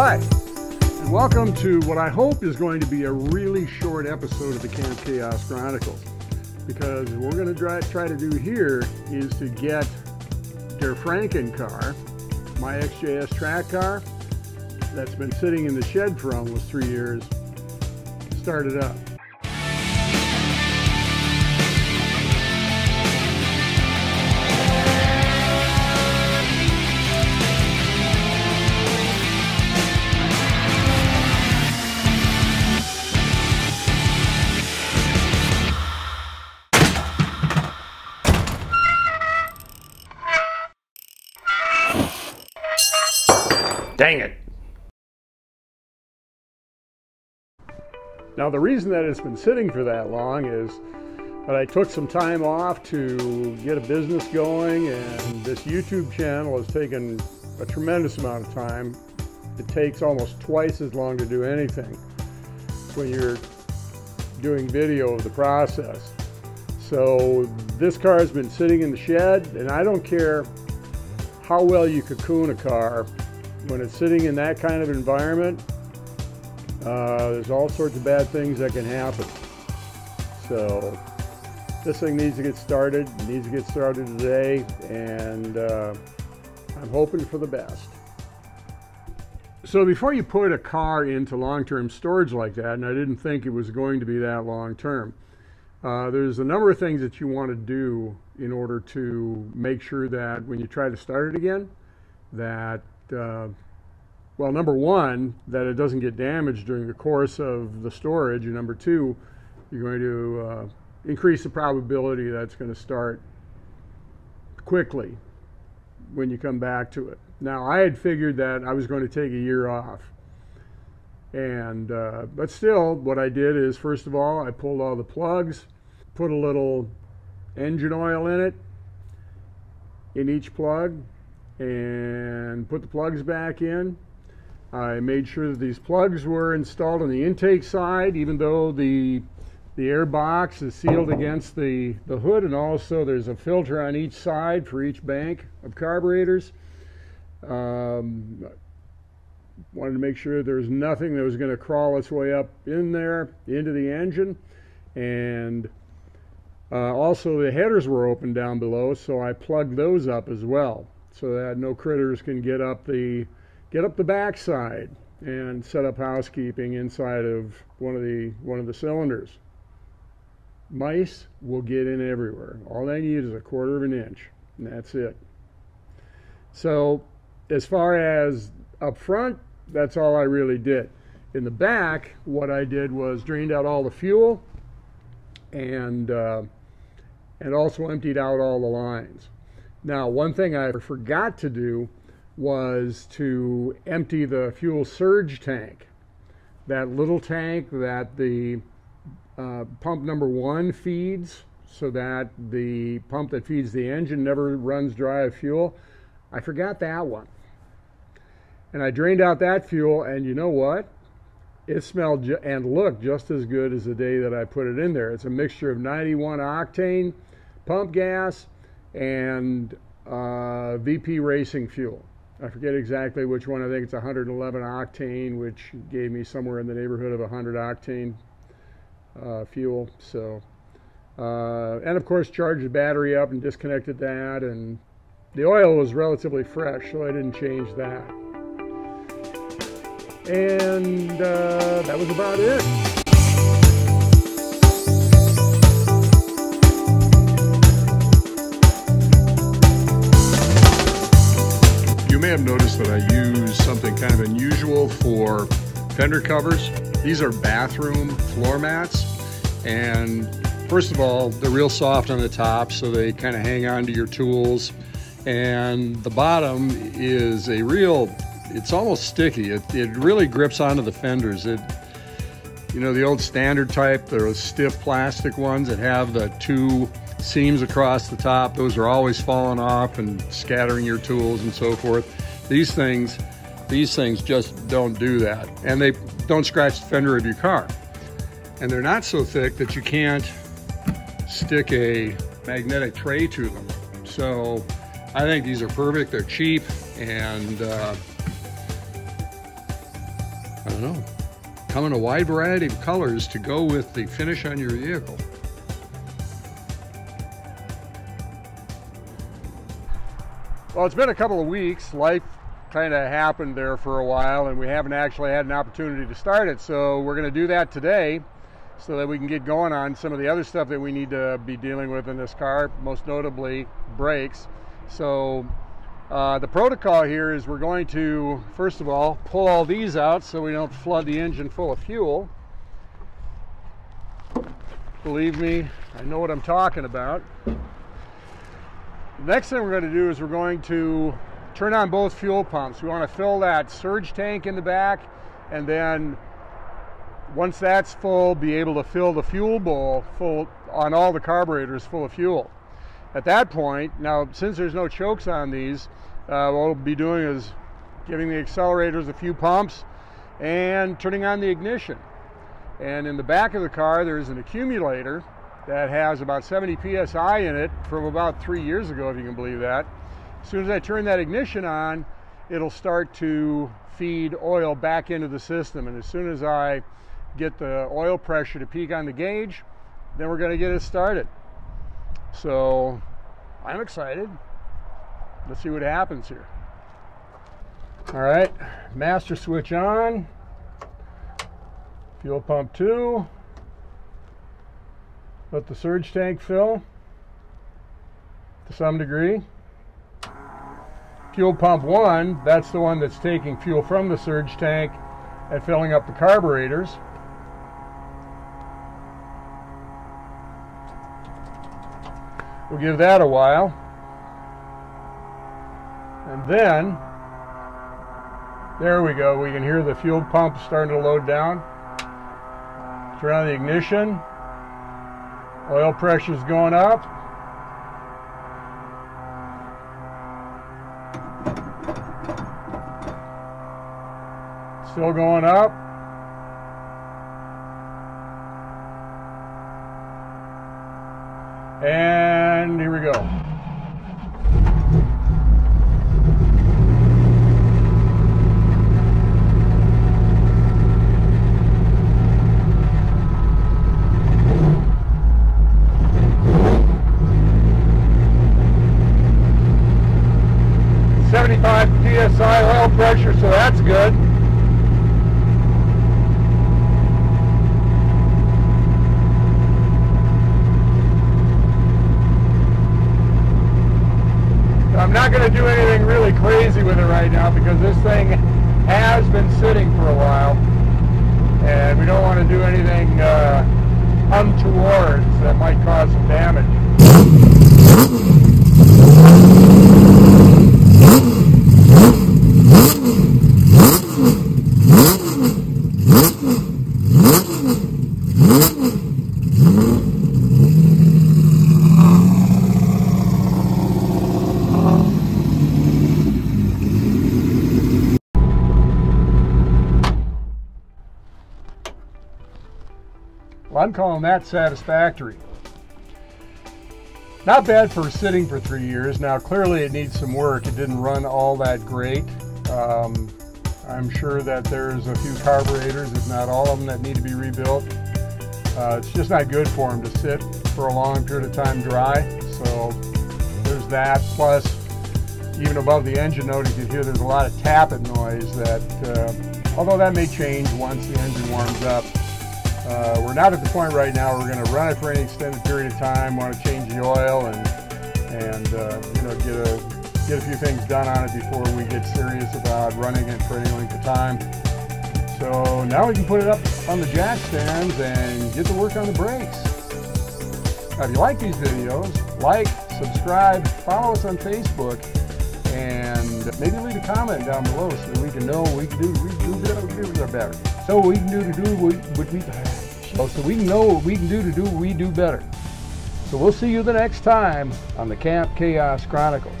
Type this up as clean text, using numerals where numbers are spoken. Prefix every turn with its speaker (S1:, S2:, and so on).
S1: Hi, and welcome to what I hope is going to be a really short episode of the Camp Chaos Chronicles. Because what we're going to try to do here is to get DerFrankenkar, my XJS track car, that's been sitting in the shed for almost 3 years, started up. Dang it. Now the reason that it's been sitting for that long is that I took some time off to get a business going, and this YouTube channel has taken a tremendous amount of time. It takes almost twice as long to do anything when you're doing video of the process. So this car has been sitting in the shed, and I don't care how well you cocoon a car. When it's sitting in that kind of environment, there's all sorts of bad things that can happen. So this thing needs to get started. It needs to get started today, and I'm hoping for the best. So before you put a car into long-term storage like that, and I didn't think it was going to be that long-term, there's a number of things that you want to do in order to make sure that when you try to start it again, that well, number one, that it doesn't get damaged during the course of the storage, and number two, you're going to increase the probability that it's going to start quickly when you come back to it. Now, I had figured that I was going to take a year off, and but still, what I did is, first of all, I pulled all the plugs, put a little engine oil in it, in each plug, and put the plugs back in. I made sure that these plugs were installed on the intake side, even though the air box is sealed against the hood, and also there's a filter on each side for each bank of carburetors. Wanted to make sure there's nothing that was going to crawl its way up in there into the engine, and also the headers were open down below, so I plugged those up as well, so that no critters can get up the backside and set up housekeeping inside of one of the cylinders. Mice will get in everywhere. All they need is a 1/4 of an inch, and that's it. So as far as up front, that's all I really did. In the back, what I did was drained out all the fuel and also emptied out all the lines. Now, one thing I forgot to do was to empty the fuel surge tank. That little tank that the pump number 1 feeds, so that the pump that feeds the engine never runs dry of fuel. I forgot that one. And I drained out that fuel, and you know what? It smelled and looked just as good as the day that I put it in there. It's a mixture of 91 octane pump gas and VP racing fuel. I forget exactly which one. I think it's 111 octane, which gave me somewhere in the neighborhood of 100 octane fuel. So, and of course, charged the battery up and disconnected that, and the oil was relatively fresh, so I didn't change that. And that was about it. You may have noticed that I use something kind of unusual for fender covers. These are bathroom floor mats, and first of all, they're real soft on the top, so they kind of hang on to your tools, and the bottom is it's almost sticky. It really grips onto the fenders. You know, the old standard type, those stiff plastic ones that have the 2 seams across the top, those are always falling off and scattering your tools and so forth. These things just don't do that, and they don't scratch the fender of your car. And they're not so thick that you can't stick a magnetic tray to them. So I think these are perfect. They're cheap, and
S2: I know. Come in a wide variety of colors to go with the finish on your vehicle.
S1: Well, it's been a couple of weeks. Life kind of happened there for a while, and we haven't actually had an opportunity to start it. So we're going to do that today so that we can get going on some of the other stuff that we need to be dealing with in this car, most notably brakes. So the protocol here is we're going to, first of all, pull all these out so we don't flood the engine full of fuel. Believe me, I know what I'm talking about. The next thing we're going to do is we're going to turn on both fuel pumps. We want to fill that surge tank in the back, and then once that's full, be able to fill the fuel bowl full on all the carburetors full of fuel. At that point, now since there's no chokes on these, what we'll be doing is giving the accelerators a few pumps and turning on the ignition. And in the back of the car, there's an accumulator that has about 70 psi in it from about 3 years ago, if you can believe that. As soon as I turn that ignition on, it'll start to feed oil back into the system. And as soon as I get the oil pressure to peak on the gauge, then we're going to get it started. So I'm excited. Let's see what happens here. All right, master switch on. Fuel pump 2. Let the surge tank fill to some degree. Fuel pump 1, that's the one that's taking fuel from the surge tank and filling up the carburetors. We'll give that a while. And then, there we go, we can hear the fuel pump starting to load down. Turn on the ignition. Oil pressure's going up. Still going up. And here we go. PSI oil pressure, so that's good. I'm not going to do anything really crazy with it right now because this thing has been sitting for a while, and we don't want to do anything untoward that might cause some damage. 'em. I'm calling that satisfactory. Not bad for sitting for 3 years. Now clearly it needs some work. It didn't run all that great. I'm sure that there's a few carburetors, if not all of them, that need to be rebuilt. It's just not good for them to sit for a long period of time dry. So there's that. Plus, even above the engine note, you can hear there's a lot of tapping noise that, although that may change once the engine warms up. We're not at the point right now where we're going to run it for any extended period of time. Want to change the oil and you know, get a few things done on it before we get serious about running it for any length of time. So now we can put it up on the jack stands and get to work on the brakes. Now, if you like these videos, like, subscribe, follow us on Facebook, and maybe leave a comment down below so that we can know we can do better. So we can do what we do better. So we'll see you the next time on the Camp Chaos Chronicles.